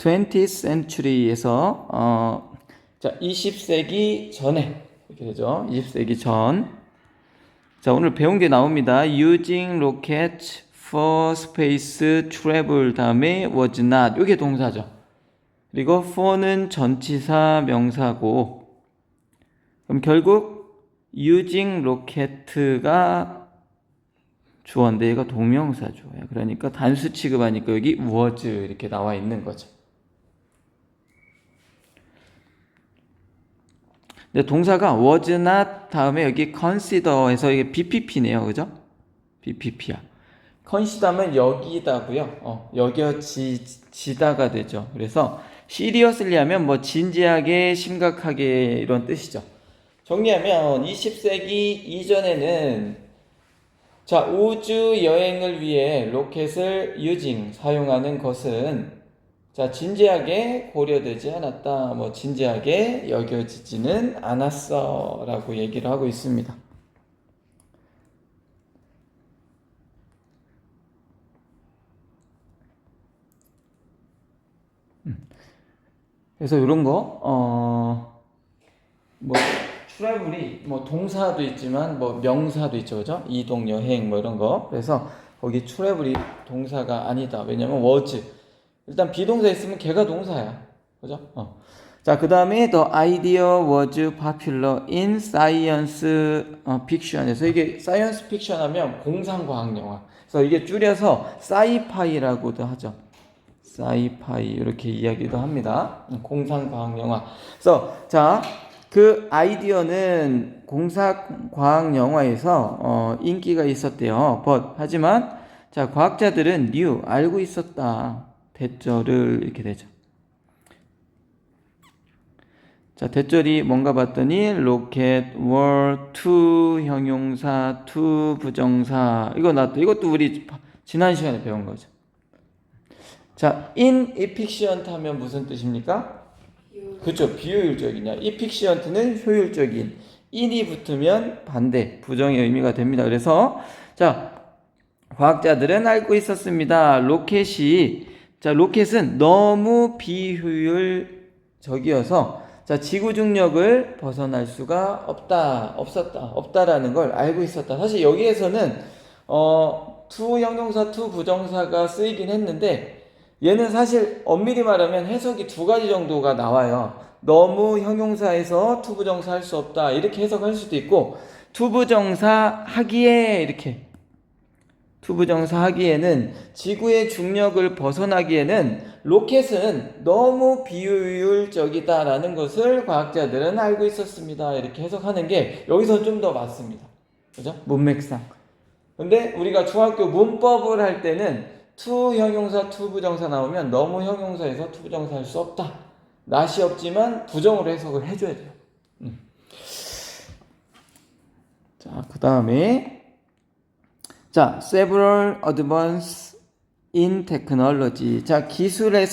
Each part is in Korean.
20th century에서 자, 20세기 전에 이렇게 되죠. 20세기 전. 자, 오늘 배운 게 나옵니다. Using rocket for space travel 다음에 was not. 이게 동사죠. 그리고 for는 전치사 명사고. 그럼 결국 using rocket가 주어인데 얘가 동명사주어예요. 그러니까 단수 취급하니까 여기 was 이렇게 나와 있는 거죠. 근데 동사가 was not 다음에 여기 consider에서 이게 BPP네요. 그죠? BPP야. consider면 여기다고요. 여겨지다가 되죠. 그래서 seriously 하면 뭐 진지하게, 심각하게 이런 뜻이죠. 정리하면 20세기 이전에는 자, 우주 여행을 위해 로켓을 사용하는 것은 자, 진지하게 고려되지 않았다. 뭐 진지하게 여겨지지는 않았어 라고 얘기를 하고 있습니다. 그래서 이런 거 뭐 트래블이 뭐 동사도 있지만 뭐 명사도 있죠. 그죠? 이동, 여행 뭐 이런 거. 그래서 거기 트래블이 동사가 아니다. 왜냐면 was. 일단 비동사 있으면 걔가 동사야. 그죠? 자, 그 다음에 the idea was popular in science fiction에서 이게 science fiction 하면 공상과학 영화. 그래서 이게 줄여서 sci-fi라고도 하죠. sci-fi 이렇게 이야기도 합니다. 공상과학 영화. 그래서 자, 그 아이디어는 공상과학 영화에서 인기가 있었대요. 하지만 자, 과학자들은 알고 있었다. 대절을 이렇게 되죠. 자, 대절이 뭔가 봤더니 로켓, 월, to 형용사, to 부정사. 이것도 우리 지난 시간에 배운 거죠. 자, inefficient 하면 무슨 뜻입니까? 그렇죠. 비효율적이냐. efficient는 효율적인. in이 붙으면 반대, 부정의 의미가 됩니다. 그래서 자, 과학자들은 알고 있었습니다. 로켓은 너무 비효율적이어서 자, 지구 중력을 벗어날 수가 없다라는 걸 알고 있었다. 사실 여기에서는 to 형용사, to 부정사가 쓰이긴 했는데 얘는 사실 엄밀히 말하면 해석이 두 가지 정도가 나와요. 너무 형용사에서 to 부정사 할 수 없다 이렇게 해석할 수도 있고 to 부정사 하기에 이렇게 투부정사 하기에는 지구의 중력을 벗어나기에는 로켓은 너무 비효율적이다라는 것을 과학자들은 알고 있었습니다. 이렇게 해석하는 게 여기서 좀 더 맞습니다. 그죠? 문맥상. 근데 우리가 중학교 문법을 할 때는 to 형용사, to 부정사 나오면 너무 형용사에서 to 부정사 할 수 없다. 낫이 없지만 부정으로 해석을 해줘야 돼요. 자, 그 다음에 자, several advances in technology. 자, 기술에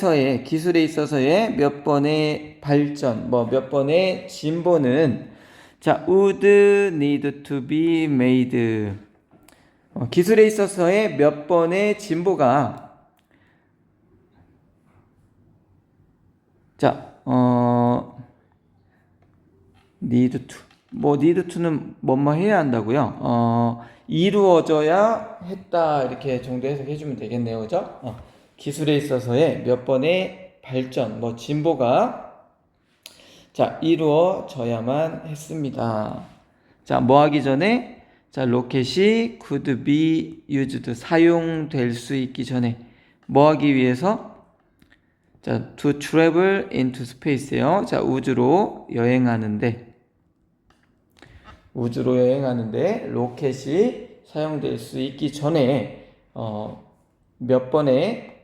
있어서의 몇 번의 발전, 몇 번의 진보는 자, would need to be made. 기술에 있어서의 몇 번의 진보가 자, need to. need to는 뭐뭐 해야 한다고요? 이루어져야 했다 이렇게 정도 해석해 주면 되겠네요. 그죠? 기술에 있어서의 몇 번의 발전, 진보가 자, 이루어져야만 했습니다. 자, 뭐 하기 전에 자, 로켓이 could be used 사용될 수 있기 전에 뭐 하기 위해서 자, to travel into space예요. 자, 우주로 여행하는데 로켓이 사용될 수 있기 전에 몇 번의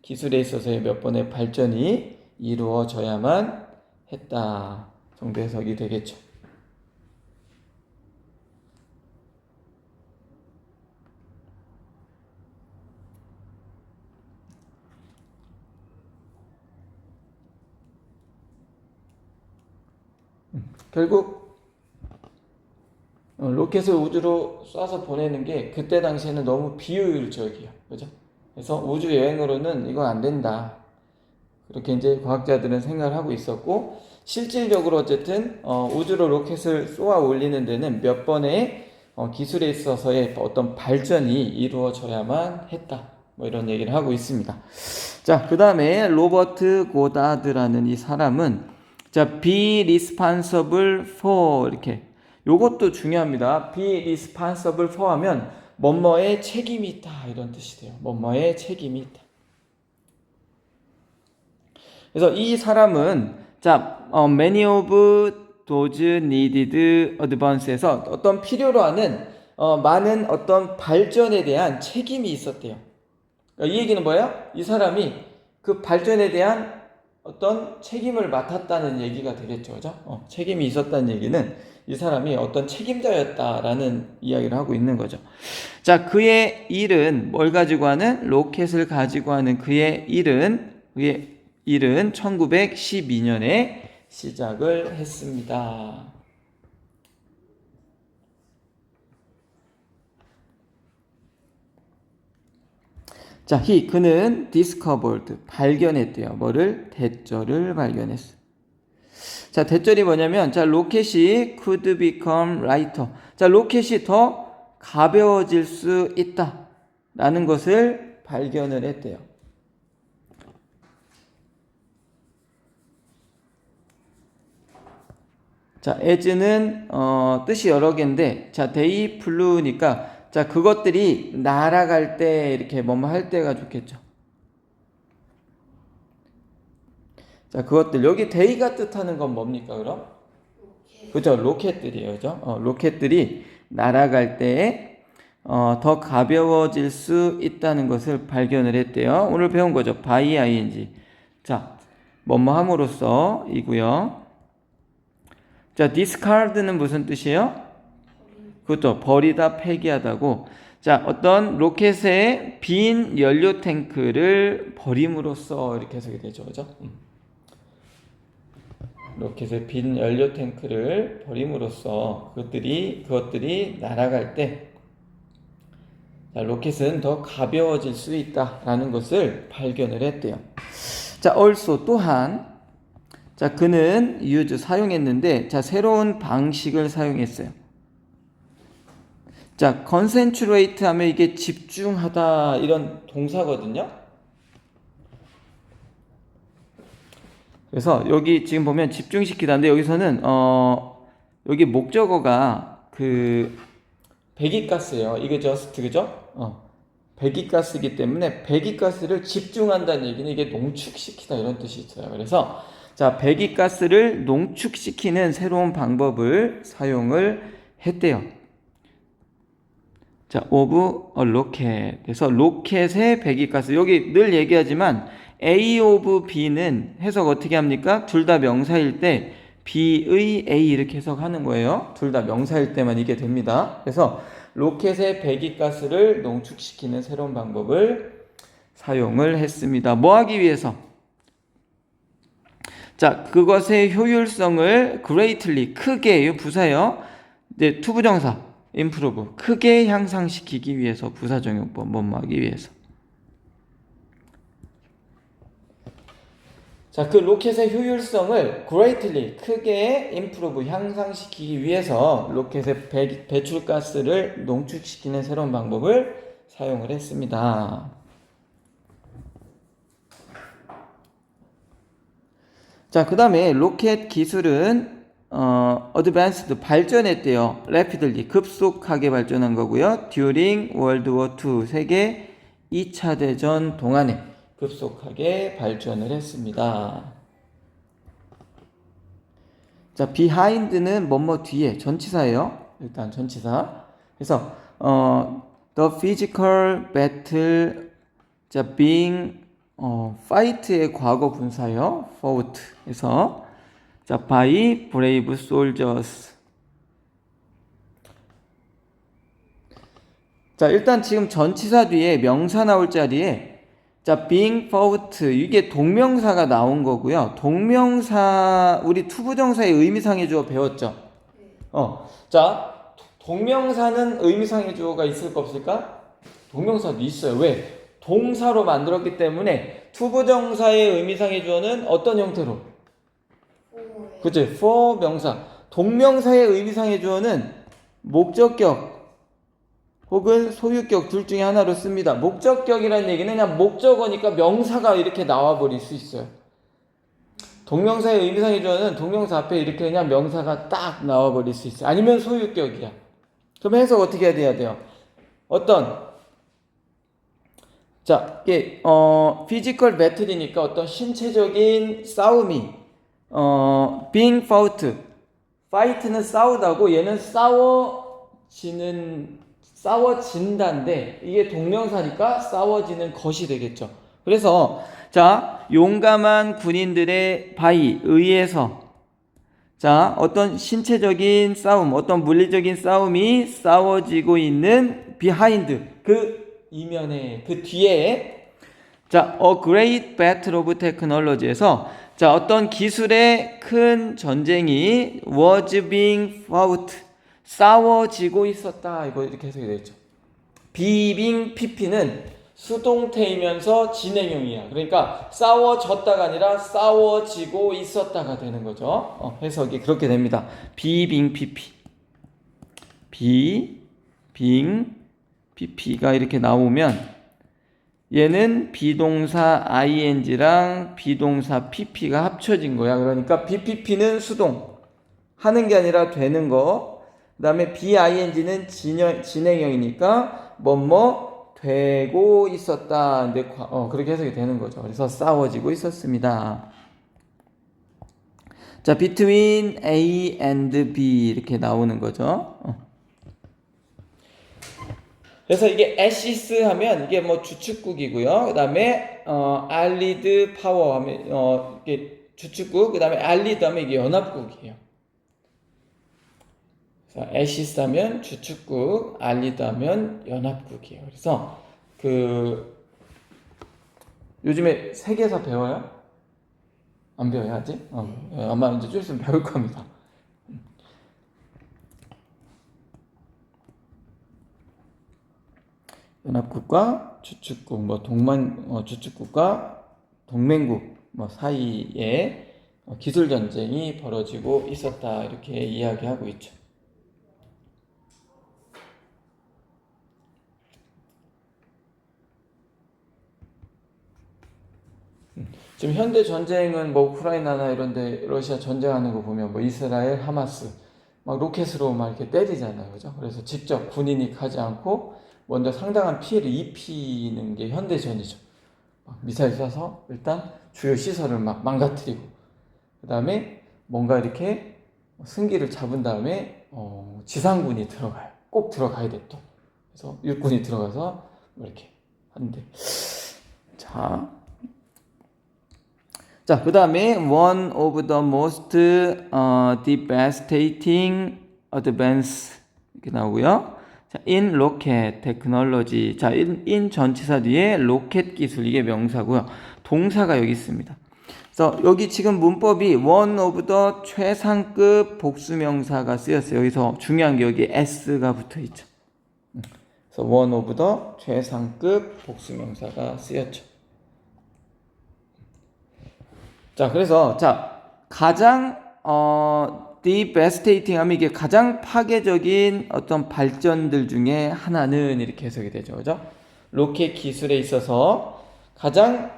기술에 있어서의 몇 번의 발전이 이루어져야만 했다 정도 해석이 되겠죠. 결국 로켓을 우주로 쏴서 보내는 게 그때 당시에는 너무 비효율적이에요. 그죠? 그래서 우주 여행으로는 이건 안 된다. 그렇게 이제 과학자들은 생각을 하고 있었고, 실질적으로 어쨌든 우주로 로켓을 쏘아 올리는 데는 몇 번의 기술에 있어서의 어떤 발전이 이루어져야만 했다. 뭐 이런 얘기를 하고 있습니다. 자, 그 다음에 로버트 고다드라는 이 사람은 자, be responsible for 이렇게 요것도 중요합니다. be responsible for 하면 뭐뭐에 책임이 있다 이런 뜻이 돼요. 뭐뭐에 책임이 있다. 그래서 이 사람은 자, many of those needed advance에서 어떤 필요로 하는 많은 어떤 발전에 대한 책임이 있었대요. 그러니까 이 얘기는 뭐예요? 이 사람이 그 발전에 대한 어떤 책임을 맡았다는 얘기가 되겠죠. 그죠? 책임이 있었다는 얘기는 이 사람이 어떤 책임자였다라는 이야기를 하고 있는 거죠. 자, 그의 일은 뭘 가지고 하는? 로켓을 가지고 하는 그의 일은 1912년에 시작을 했습니다. 자, 그는 discovered, 발견했대요. 뭐를? 대절을 발견했어. 자, 대절이 뭐냐면, 자, 로켓이 could become lighter. 자, 로켓이 더 가벼워질 수 있다. 라는 것을 발견을 했대요. 자, as는, 뜻이 여러 개인데, 자, they few니까, 자, 그것들이 날아갈 때, 이렇게 뭐뭐 할 때가 좋겠죠. 자, 그것들. 여기 day가 뜻하는 건 뭡니까, 그럼? 그죠? 로켓들이에요. 그죠? 로켓들이 날아갈 때, 더 가벼워질 수 있다는 것을 발견을 했대요. 오늘 배운 거죠. by ing. 자, 뭐뭐 함으로써 이고요. 자, discard는 무슨 뜻이에요? 그것도 버리다, 폐기하다고. 자, 어떤 로켓의 빈 연료 탱크를 버림으로써 이렇게 해석이 되죠. 그죠? 로켓의 빈 연료 탱크를 버림으로써 그것들이 날아갈 때 자, 로켓은 더 가벼워질 수 있다라는 것을 발견을 했대요. 자, also 또한 자, 그는 use 사용했는데 자, 새로운 방식을 사용했어요. 자, concentrate 하면 이게 집중하다 이런 동사거든요. 그래서 여기 지금 보면 집중시키다인데 여기서는 여기 목적어가 그 배기가스예요. 이게 just 그죠? 배기가스이기 때문에 배기가스를 집중한다는 얘기는 이게 농축시키다 이런 뜻이 있어요. 그래서 자, 배기가스를 농축시키는 새로운 방법을 사용을 했대요. 자, of a rocket. 그래서 로켓의 배기가스. 여기 늘 얘기하지만 A of B는 해석 어떻게 합니까? 둘 다 명사일 때 B의 A 이렇게 해석하는 거예요. 둘 다 명사일 때만 이게 됩니다. 그래서 로켓의 배기가스를 농축시키는 새로운 방법을 사용을 했습니다. 뭐 하기 위해서? 자, 그것의 효율성을 greatly, 크게, 부사요. 이제 투부정사, improve, 크게 향상시키기 위해서, 부사정용법, 뭐뭐 하기 위해서. 자, 그 로켓의 효율성을 greatly, 크게 improve, 향상시키기 위해서 로켓의 배출가스를 농축시키는 새로운 방법을 사용을 했습니다. 자, 그 다음에 로켓 기술은 advanced, 발전했대요. rapidly, 급속하게 발전한 거고요. during World War II, 세계 2차 대전 동안에 급속하게 발전을 했습니다. 자, behind는 뭐뭐 뒤에, 전치사예요. 일단 전치사. 그래서 the physical battle, 자, being fight의 과거 분사예요. fought. 그래서 자, by brave soldiers. 자, 일단 지금 전치사 뒤에 명사 나올 자리에 자, being fought 이게 동명사가 나온 거고요. 동명사 우리 투부정사의 의미상의 주어 배웠죠. 자, 동명사는 의미상의 주어가 있을까 없을까? 동명사도 있어요. 왜? 동사로 만들었기 때문에 투부정사의 의미상의 주어는 어떤 형태로? 그치? for 명사. 동명사의 의미상의 주어는 목적격 혹은 소유격 둘 중에 하나로 씁니다. 목적격이라는 얘기는 그냥 목적어니까 명사가 이렇게 나와버릴 수 있어요. 동명사의 의미상의 주어는 동명사 앞에 이렇게 그냥 명사가 딱 나와버릴 수 있어요. 아니면 소유격이야. 그럼 해석 어떻게 해야 돼요? 이게 피지컬 배틀이니까 어떤 신체적인 싸움이 being fought, fight는 싸우다고 얘는 싸워진다인데 이게 동명사니까 싸워지는 것이 되겠죠. 그래서 용감한 군인들의 의해서 어떤 신체적인 싸움, 어떤 물리적인 싸움이 싸워지고 있는 behind, 그 이면에, 그 뒤에 A Great Battle of Technology에서 어떤 기술의 큰 전쟁이 was being fought, 싸워지고 있었다. 이거 이렇게 해석이 되겠죠. being pp는 수동태이면서 진행형이야. 그러니까 싸워졌다가 아니라 싸워지고 있었다가 되는 거죠. 해석이 그렇게 됩니다. being pp. being pp가 이렇게 나오면 얘는 비동사 ing랑 비동사 pp가 합쳐진 거야. 그러니까 bpp는 수동, 하는 게 아니라 되는 거. 그 다음에 bing는 진행형이니까 되고 있었다. 근데 그렇게 해석이 되는 거죠. 그래서 싸워지고 있었습니다. between A and B 이렇게 나오는 거죠. 그래서 이게 ashes 하면 이게 주축국이고요. 그 다음에 allied power 하면 이게 주축국, 그 다음에 allied 하면 이게 연합국이에요. ashes 하면 주축국, allied 하면 연합국이에요. 그래서 요즘에 세계사 배워요? 안 배워요 아직? 아마 이제 좀 있으면 배울 겁니다. 연합국과 주축국, 주축국과 동맹국 사이에 기술 전쟁이 벌어지고 있었다. 이렇게 이야기하고 있죠. 지금 현대 전쟁은 우크라이나나 이런데 러시아 전쟁하는 거 보면 이스라엘 하마스 로켓으로 이렇게 때리잖아요, 그죠? 그래서 직접 군인이 가지 않고 먼저 상당한 피해를 입히는 게 현대전이죠. 미사일 쏴서 일단 주요 시설을 망가뜨리고, 그 다음에 뭔가 이렇게 승기를 잡은 다음에 지상군이 들어가요. 꼭 들어가야 돼 또. 그래서 육군이 들어가서 이렇게 하는데, 그 다음에 one of the most devastating advance 이렇게 나오고요. in rocket technology. in 전치사 뒤에 로켓 기술, 이게 명사고요. 동사가 여기 있습니다. 그래서 여기 지금 문법이 one of the 최상급 복수명사가 쓰였어요. 여기서 중요한 게 여기 s가 붙어 있죠. 그래서 one of the 최상급 복수명사가 쓰였죠. 그래서 가장 devastating 하면 이게 가장 파괴적인 어떤 발전들 중에 하나는 이렇게 해석이 되죠. 그죠? 로켓 기술에 있어서 가장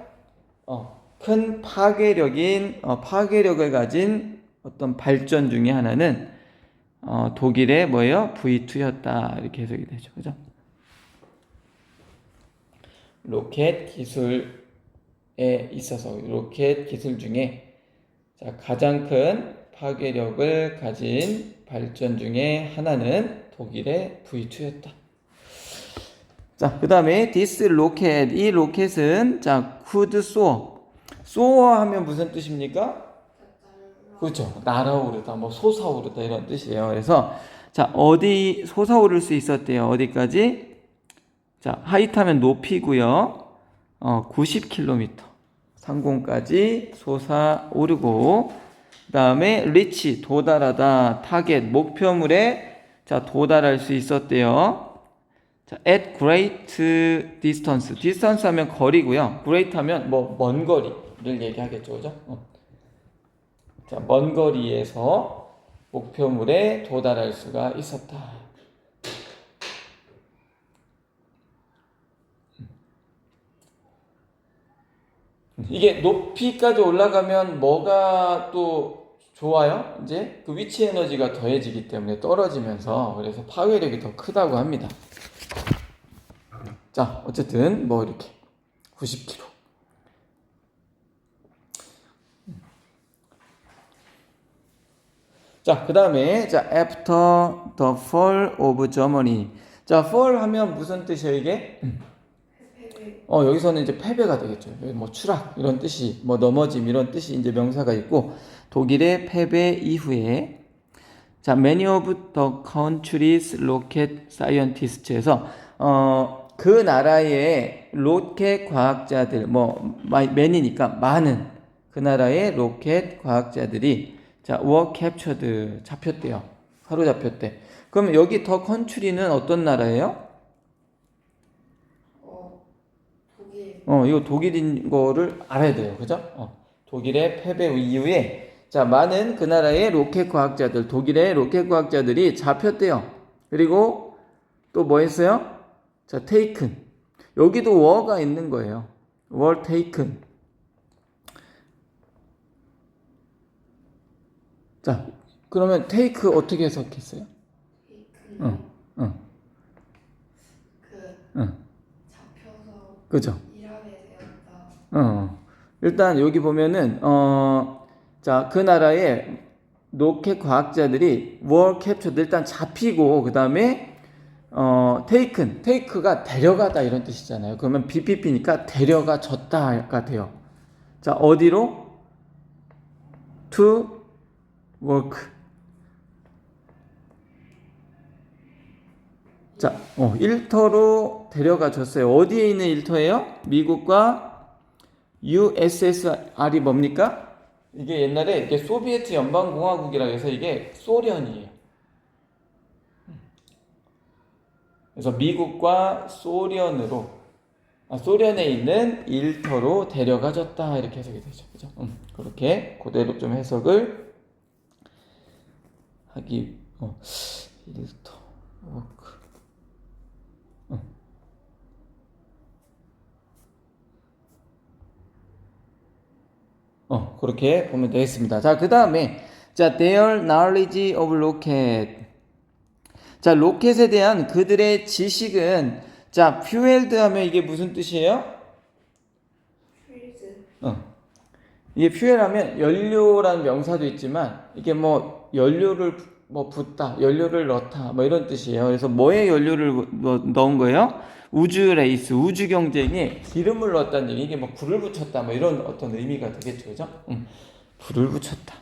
큰 파괴력을 가진 어떤 발전 중에 하나는 독일의 V2였다. 이렇게 해석이 되죠. 그죠? 로켓 기술에 있어서 로켓 기술 중에 가장 큰 파괴력을 가진 발전 중에 하나는 독일의 V2였다. 그 다음에 this rocket, 이 로켓은 could soar 하면 무슨 뜻입니까? 그렇죠. 날아오르다, 솟아오르다 이런 뜻이에요. 그래서 어디 솟아오를 수 있었대요. 어디까지? height 하면 높이고요. 90km 상공까지 솟아오르고, 그 다음에 reach 도달하다, 타겟 목표물에 도달할 수 있었대요. 자, at great distance. distance 하면 거리고요. great 하면 뭐 먼 거리를 얘기하겠죠. 그죠? 자, 먼 거리에서 목표물에 도달할 수가 있었다. 이게 높이까지 올라가면 뭐가 또 좋아요? 이제 그 위치 에너지가 더해지기 때문에 떨어지면서 그래서 파괴력이 더 크다고 합니다. 자, 어쨌든 뭐 이렇게 90km. 자, 그 다음에 자, after the fall of Germany. 자, fall 하면 무슨 뜻이에요, 이게? 여기서는 이제 패배가 되겠죠. 뭐 추락 이런 뜻이, 뭐 넘어짐 이런 뜻이 이제 명사가 있고, 독일의 패배 이후에 자, many of the countries rocket scientists에서 그 나라의 로켓 과학자들, 뭐 many니까 많은 그 나라의 로켓 과학자들이 자, were captured 잡혔대요. 사로잡혔대. 그럼 여기 더 컨트리는 어떤 나라예요? 독일. 이거 독일인 거를 알아야 돼요. 그죠? 독일의 패배 이후에 자, 많은 그 나라의 로켓 과학자들, 독일의 로켓 과학자들이 잡혔대요. 그리고 또 뭐 했어요? 자, taken. 여기도 were가 있는 거예요. were taken. 자, 그러면 take 어떻게 해석했어요? 테이크. 응. 잡혀서 그죠? 일하게 되었다. 일단 여기 보면은 자, 그 나라의 로켓 과학자들이 were captured 일단 잡히고 그다음에 take가 데려가다 이런 뜻이잖아요. 그러면 BPP니까 데려가졌다가 돼요. 자, 어디로? to work. 자, 일터로 데려가졌어요. 어디에 있는 일터예요? 미국과 USSR이 뭡니까? 이게 옛날에 이게 소비에트 연방공화국이라 해서 이게 소련이에요. 그래서 미국과 소련에 있는 일터로 데려가졌다 이렇게 해석이 되죠. 그죠? 그렇게 그대로 좀 해석을 하기 일터 워크 그렇게 보면 되겠습니다. 자, 그 다음에 자, their knowledge of rocket. 자, 로켓에 대한 그들의 지식은 자, fueled 하면 이게 무슨 뜻이에요? 필드. 이게 fuel 하면 연료라는 명사도 있지만 이게 뭐 연료를 뭐 붓다, 연료를 넣다 뭐 이런 뜻이에요. 그래서 뭐에 연료를 넣은 거예요? 우주 레이스, 우주 경쟁에 기름을 넣었다는 얘기. 이게 뭐 불을 붙였다 뭐 이런 어떤 의미가 되겠죠. 그죠? 불을 붙였다.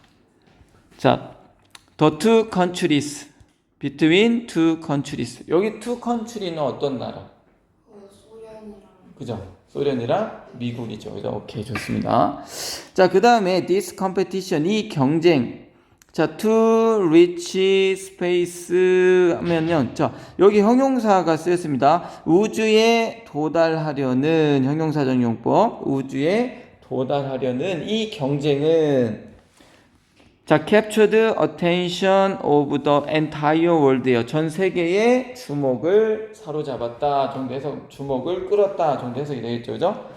자, the two countries between two countries. 여기 two country는 어떤 나라? 소련이랑. 그죠? 소련이랑 미국이죠. 그죠? 오케이, 좋습니다. 자, 그 다음에 this competition, 이 경쟁. 자, to reach space 하면요. 자, 여기 형용사가 쓰였습니다. 우주에 도달하려는 형용사적 용법. 우주에 도달하려는 이 경쟁은 자, captured attention of the entire world예요. 전 세계의 주목을 사로잡았다 정도 해석, 주목을 끌었다 정도 해석이 되겠죠. 그죠?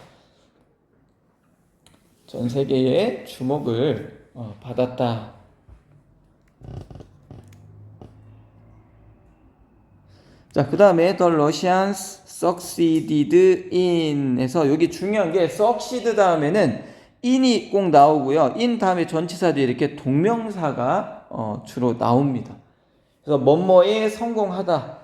전 세계의 주목을 받았다. 자, 그 다음에 the Russians succeeded in 에서 여기 중요한 게 succeed 다음에는 in이 꼭 나오고요. in 다음에 전치사도 이렇게 동명사가 주로 나옵니다. 그래서 뭐뭐에 성공하다.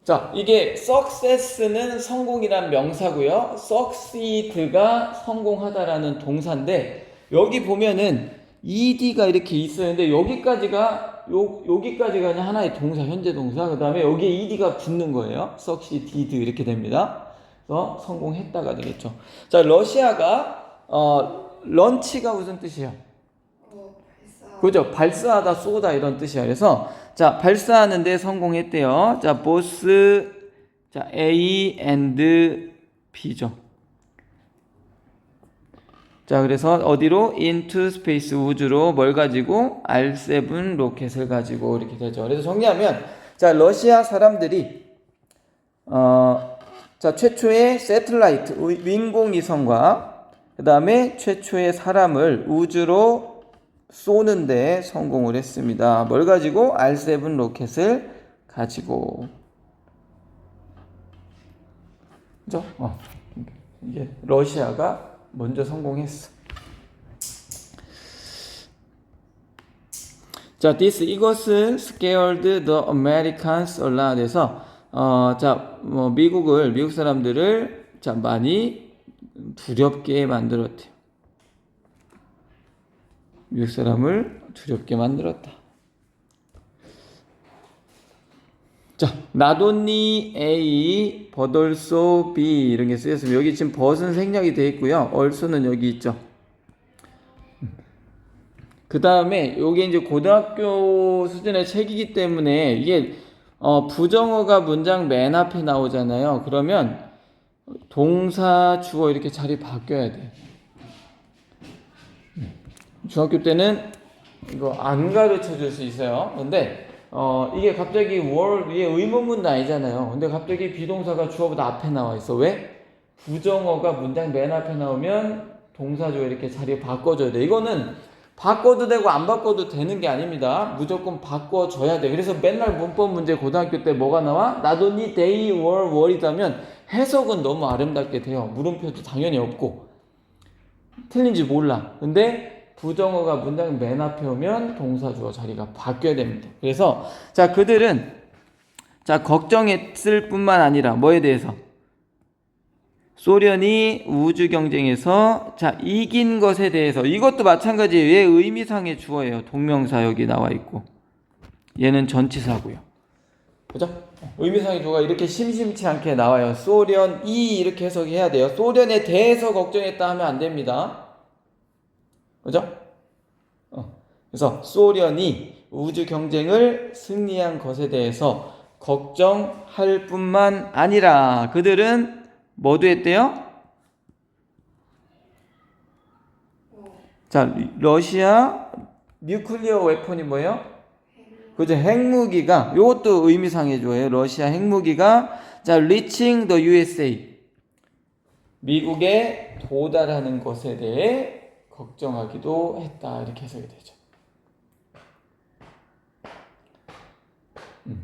자, 이게 success는 성공이란 명사고요. succeed가 성공하다라는 동사인데 여기 보면은 ed가 이렇게 있었는데 여기까지가 그냥 하나의 동사, 현재 동사. 그 다음에 여기에 ed가 붙는 거예요. succeeded 이렇게 됩니다. 그래서 성공했다가 되겠죠. 자, 러시아가 런치가 무슨 뜻이에요? 그죠? 발사하다, 쏘다 이런 뜻이야. 그래서 자, 발사하는데 성공했대요. 자, both 자, A and B죠. 자, 그래서 어디로? into space 우주로 뭘 가지고? R7 로켓을 가지고 이렇게 되죠. 그래서 정리하면 자, 러시아 사람들이 자, 최초의 세틀라이트 인공위성과 그다음에 최초의 사람을 우주로 쏘는데 성공을 했습니다. 뭘 가지고? R7 로켓을 가지고. 그죠? 이게 러시아가 먼저 성공했어. 자, 이것은 scared the Americans a lot 해서 자, 미국 사람들을 자, 많이 두렵게 만들었대요. 미국 사람을 두렵게 만들었다. 자, not only A, but also B 이런 게 쓰였으면 여기 지금 but은 생략이 되어 있고요. also는 여기 있죠. 그 다음에 요게 이제 고등학교 수준의 책이기 때문에 이게 부정어가 문장 맨 앞에 나오잖아요. 그러면 동사, 주어 이렇게 자리 바뀌어야 돼요. 중학교 때는 이거 안 가르쳐 줄 수 있어요. 근데 이게 갑자기 이게 의문문도 아니잖아요. 근데 갑자기 비동사가 주어보다 앞에 나와 있어. 왜? 부정어가 문장 맨 앞에 나오면 동사, 주어 이렇게 자리 바꿔줘야 돼. 이거는 바꿔도 되고 안 바꿔도 되는 게 아닙니다. 무조건 바꿔줘야 돼. 그래서 맨날 문법 문제 고등학교 때 뭐가 나와? not only they were worried 하면 해석은 너무 아름답게 돼요. 물음표도 당연히 없고 틀린지 몰라. 근데 부정어가 문장 맨 앞에 오면 동사, 주어 자리가 바뀌어야 됩니다. 그래서 자, 그들은 자, 걱정했을 뿐만 아니라 뭐에 대해서? 소련이 우주 경쟁에서 자, 이긴 것에 대해서. 이것도 마찬가지예요. 얘 의미상의 주어예요. 동명사 여기 나와 있고 얘는 전치사고요. 그죠? 의미상의 주어가 이렇게 심심치 않게 나와요. 소련이 이렇게 해석해야 돼요. 소련에 대해서 걱정했다 하면 안 됩니다. 그죠? 그래서 소련이 우주 경쟁을 승리한 것에 대해서 걱정할 뿐만 아니라 그들은 뭐도 했대요? 자, 러시아 뉴클리어 웨폰이 뭐예요? 그죠? 핵무기가, 요것도 의미상의 주어예요. 러시아 핵무기가 자, reaching the USA 미국에 도달하는 것에 대해 걱정하기도 했다. 이렇게 해석이 되죠.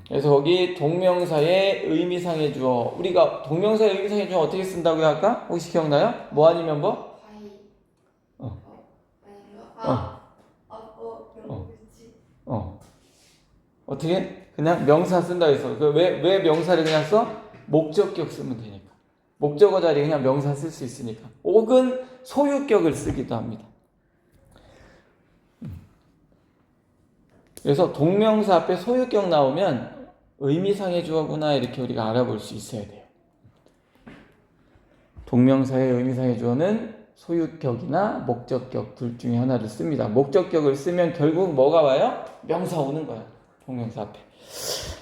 그래서 거기 동명사의 의미상의 주어, 우리가 동명사의 의미상의 주어 어떻게 쓴다고요 아까? 혹시 기억나요? 뭐 아니면 뭐? 어떻게? 그냥 명사 쓴다 해서 왜 명사를 그냥 써? 목적격 쓰면 되니까. 목적어 자리에 그냥 명사 쓸 수 있으니까. 혹은 소유격을 쓰기도 합니다. 그래서 동명사 앞에 소유격 나오면 의미상의 주어구나 이렇게 우리가 알아볼 수 있어야 돼요. 동명사의 의미상의 주어는 소유격이나 목적격 둘 중에 하나를 씁니다. 목적격을 쓰면 결국 뭐가 와요? 명사 오는 거야. 동명사 앞에.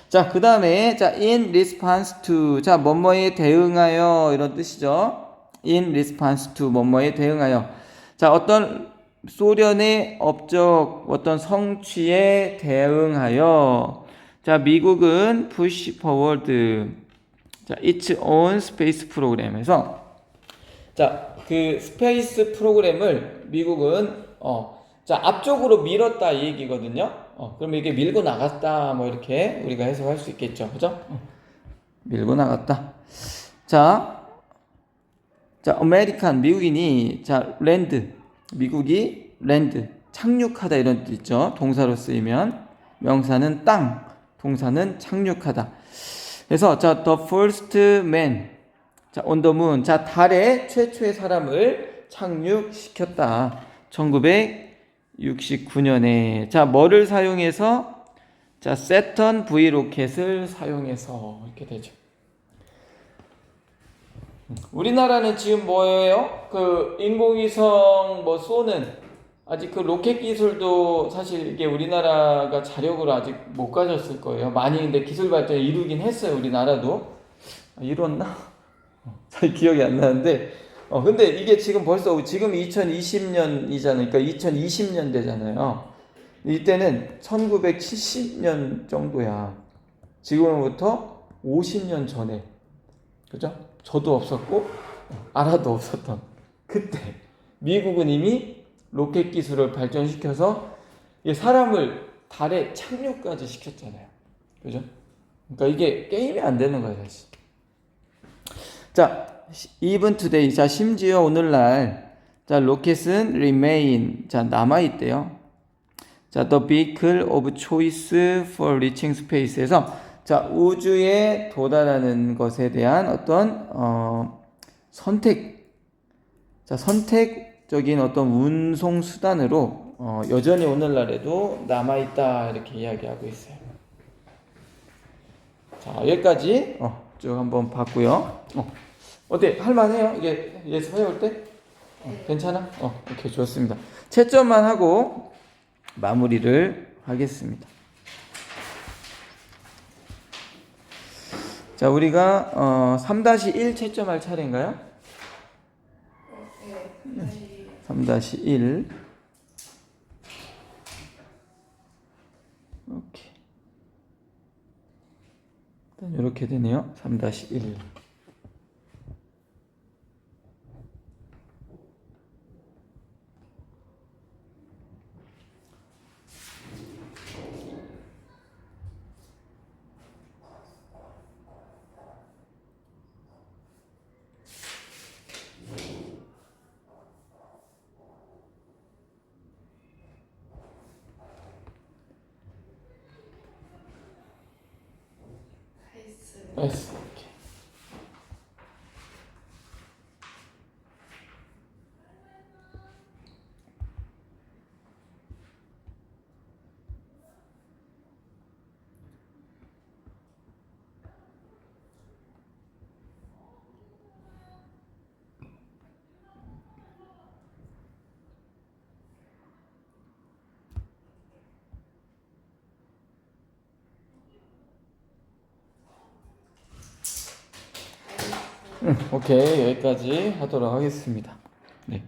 자, 그 다음에 자, in response to 자, 뭐뭐에 대응하여 이런 뜻이죠. in response to 뭐뭐에 대응하여. 자, 어떤 소련의 업적 어떤 성취에 대응하여 자, 미국은 push forward 자, its own space 프로그램에서 자, 그 스페이스 프로그램을 미국은 자, 앞쪽으로 밀었다 이 얘기거든요. 그럼 이게 밀고 나갔다 뭐 이렇게 우리가 해석할 수 있겠죠. 그죠? 밀고 나갔다. 자, 아메리칸 미국인이 자, 랜드 미국이 랜드 착륙하다 이런 뜻 있죠. 동사로 쓰이면 명사는 땅, 동사는 착륙하다. 그래서 자, the first man 자, on the moon 자, 달에 최초의 사람을 착륙시켰다. 1969년에 자, 뭐를 사용해서 자, 세턴 V 로켓을 사용해서 이렇게 되죠. 우리나라는 지금 뭐예요? 그 인공위성 뭐 쏘는 아직 그 로켓 기술도 사실 이게 우리나라가 자력으로 아직 못 가졌을 거예요. 많이 근데 기술 발전을 이루긴 했어요. 우리나라도. 이뤘나? 잘 기억이 안 나는데 근데 이게 지금 벌써 지금 2020년이잖아요. 그러니까 2020년대잖아요. 이때는 1970년 정도야. 지금으로부터 50년 전에. 그죠? 저도 없었고 아라도 없었던 그때 미국은 이미 로켓 기술을 발전시켜서 사람을 달에 착륙까지 시켰잖아요. 그죠? 그러니까 이게 게임이 안 되는 거예요, 사실. 자, even today. 자, 심지어 오늘날 자, 로켓은 remain. 자, 남아 있대요. 자, the vehicle of choice for reaching space에서 자, 우주에 도달하는 것에 대한 어떤 선택. 자, 선택적인 어떤 운송 수단으로 여전히 오늘날에도 남아 있다 이렇게 이야기하고 있어요. 자, 여기까지 쭉 한번 봤고요. 어때? 할만해요? 이게 예습해올 때? 괜찮아? 오케이, 좋습니다. 채점만 하고 마무리를 하겠습니다. 자, 우리가 3-1 채점할 차례인가요? 네. 3-1. 오케이. 일단 이렇게 되네요. 3-1. 나이스. 오케이. 오케이, 여기까지 하도록 하겠습니다. 네.